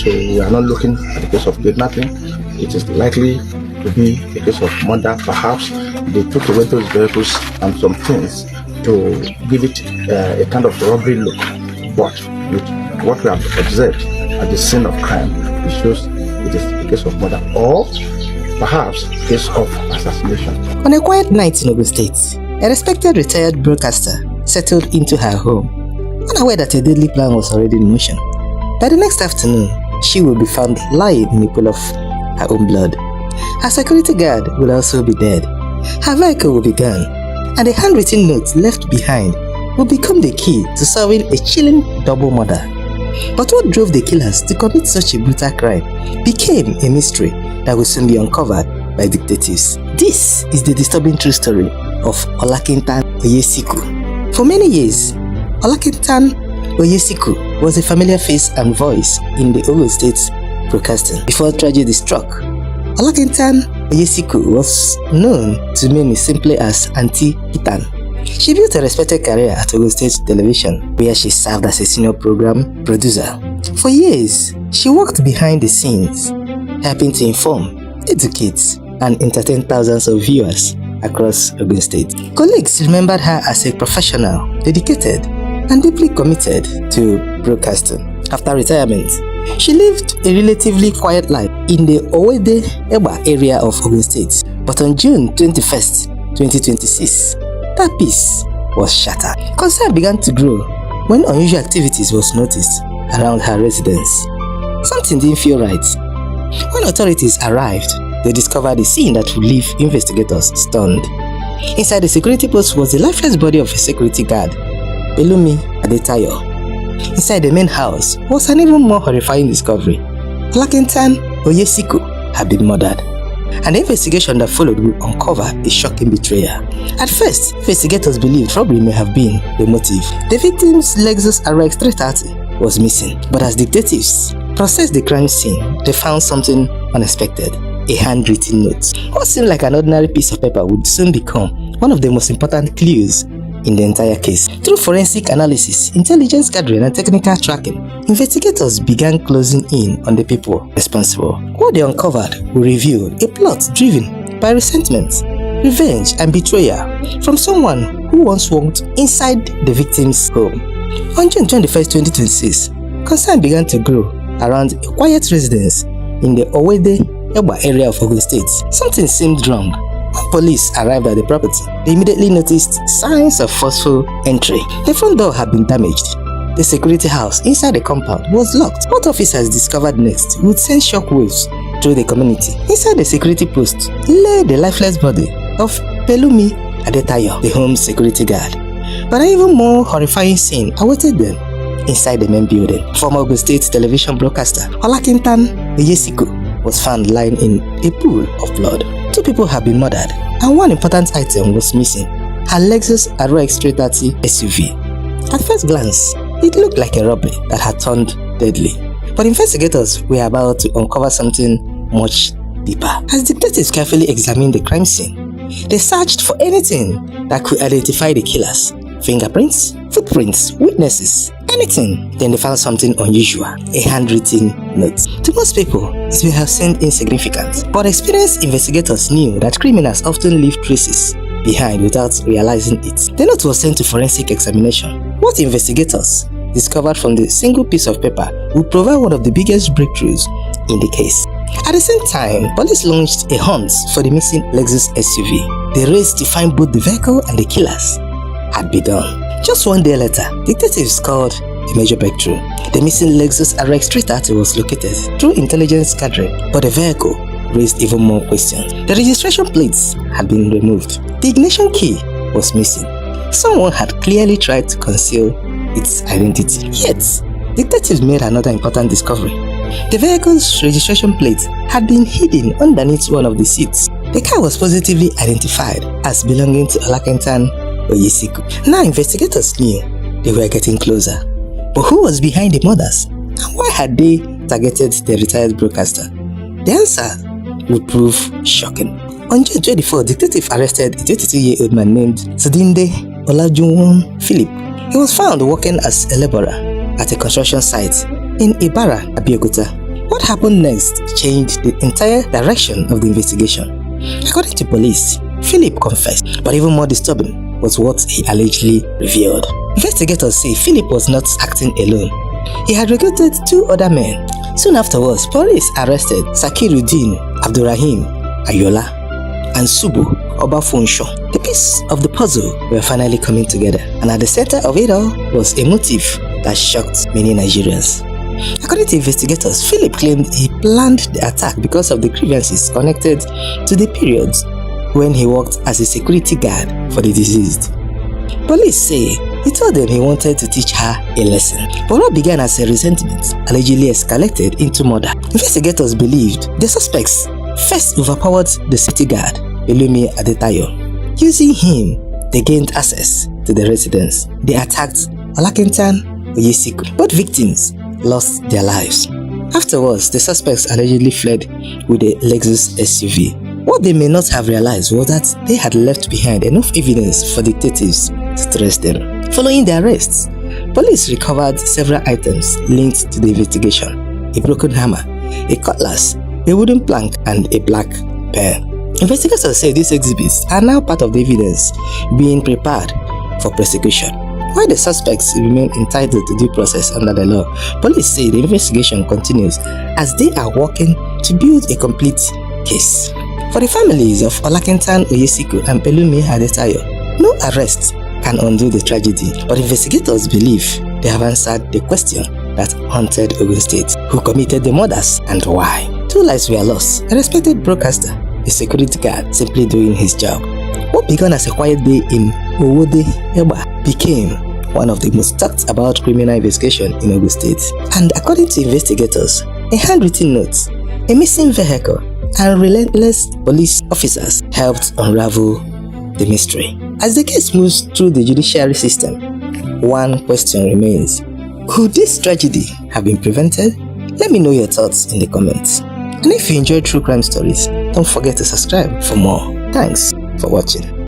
So we are not looking at the case of kidnapping. It is likely to be a case of murder. Perhaps they took away those vehicles and some things to give it a kind of robbery look. But with what we have observed at the scene of crime, it shows it is a case of murder or perhaps a case of assassination. On a quiet night in Ogun State, a respected retired broadcaster settled into her home, unaware that a deadly plan was already in motion. By the next afternoon, she will be found lying in a pool of her own blood. Her security guard will also be dead. Her vehicle will be gone, and a handwritten note left behind will become the key to solving a chilling double murder. But what drove the killers to commit such a brutal crime became a mystery that will soon be uncovered by detectives. This is the disturbing true story of Olakitan Oyesiku. For many years, Olakitan Oyesiku was a familiar face and voice in the Ogun State broadcasting. Before tragedy struck, Olakitan Oyesiku was known to many simply as Aunty Kitan. She built a respected career at Ogun State Television, where she served as a senior program producer. For years, she worked behind the scenes, helping to inform, educate, and entertain thousands of viewers across Ogun State. Colleagues remembered her as a professional, dedicated, and deeply committed to broadcasting. After retirement, she lived a relatively quiet life in the Owode-Egba area of Ogun State. But on June 21st, 2026, that peace was shattered. Concern began to grow when unusual activities was noticed around her residence. Something didn't feel right. When authorities arrived, they discovered a scene that would leave investigators stunned. Inside the security post was the lifeless body of a security guard, Pelumi Adetayo. Inside the main house was an even more horrifying discovery. Olakitan Oyesiku had been murdered, and the investigation that followed would uncover a shocking betrayal. At first, investigators believed robbery may have been the motive. The victim's Lexus RX 330 was missing, but as detectives processed the crime scene, they found something unexpected: a handwritten note. What seemed like an ordinary piece of paper would soon become one of the most important clues in the entire case. Through forensic analysis, intelligence gathering, and technical tracking, investigators began closing in on the people responsible. What they uncovered will reveal a plot driven by resentment, revenge, and betrayal from someone who once walked inside the victim's home. On June 21st, 2026, concern began to grow around a quiet residence in the Owode-Egba area of Ogun State. Something seemed wrong. When police arrived at the property, they immediately noticed signs of forceful entry. The front door had been damaged. The security house inside the compound was locked. What officers discovered next would send shockwaves through the community. Inside the security post lay the lifeless body of Pelumi Adetayo, the home security guard. But an even more horrifying scene awaited them inside the main building. Former Ogun State television broadcaster Olakitan Oyesiku was found lying in a pool of blood. 2 people had been murdered, and one important item was missing: her Lexus RX 330 SUV. At first glance, it looked like a robbery that had turned deadly. But investigators were about to uncover something much deeper. As detectives carefully examined the crime scene, they searched for anything that could identify the killers: fingerprints, footprints, witnesses, anything. Then they found something unusual: a handwritten note. To most people, it may have seemed insignificant, but experienced investigators knew that criminals often leave traces behind without realizing it. The note was sent to forensic examination. What investigators discovered from the single piece of paper would provide one of the biggest breakthroughs in the case. At the same time, police launched a hunt for the missing Lexus SUV. The race to find both the vehicle and the killers had begun. Just one day later, detectives scored a major breakthrough. The missing Lexus RX 330 was located through intelligence gathering, but the vehicle raised even more questions. The registration plates had been removed. The ignition key was missing. Someone had clearly tried to conceal its identity. Yet, detectives made another important discovery. The vehicle's registration plate had been hidden underneath one of the seats. The car was positively identified as belonging to Olakitan Oyesiku. Now investigators knew they were getting closer. But who was behind the murders? And why had they targeted the retired broadcaster? The answer would prove shocking. On June 24, detectives arrested a 22-year-old man named Sudinde Olajuwon Philip. He was found working as a laborer at a construction site in Ibara, Abeokuta. What happened next changed the entire direction of the investigation. According to police, Philip confessed, but even more disturbing was what he allegedly revealed. Investigators say Philip was not acting alone. He had recruited 2 other men. Soon afterwards, police arrested Sakiruddin Abdurrahim Ayola and Subu Obafunsho. The pieces of the puzzle were finally coming together, and at the center of it all was a motive that shocked many Nigerians. According to investigators, Philip claimed he planned the attack because of the grievances connected to the periods when he worked as a security guard for the deceased. Police say he told them he wanted to teach her a lesson, but what began as a resentment allegedly escalated into murder. Investigators believed the suspects first overpowered the city guard, Pelumi Adetayo. Using him, they gained access to the residence. They attacked Olakitan Oyesiku. Both victims lost their lives. Afterwards, the suspects allegedly fled with a Lexus SUV. What they may not have realized was that they had left behind enough evidence for detectives to trace them. Following the arrests, police recovered several items linked to the investigation: a broken hammer, a cutlass, a wooden plank, and a black pen. Investigators say these exhibits are now part of the evidence being prepared for prosecution. While the suspects remain entitled to due process under the law, police say the investigation continues as they are working to build a complete case. For the families of Olakitan Oyesiku and Pelumi Adetayo, no arrest can undo the tragedy, but investigators believe they have answered the question that haunted Ogun State: who committed the murders and why? 2 lives were lost: a respected broadcaster, a security guard simply doing his job. What began as a quiet day in Owode-Egba became one of the most talked about criminal investigation in Ogun State. And according to investigators, a handwritten note, a missing vehicle, and relentless police officers helped unravel the mystery. As the case moves through the judiciary system, one question remains: could this tragedy have been prevented? Let me know your thoughts in the comments. And if you enjoy true crime stories, don't forget to subscribe for more. Thanks for watching.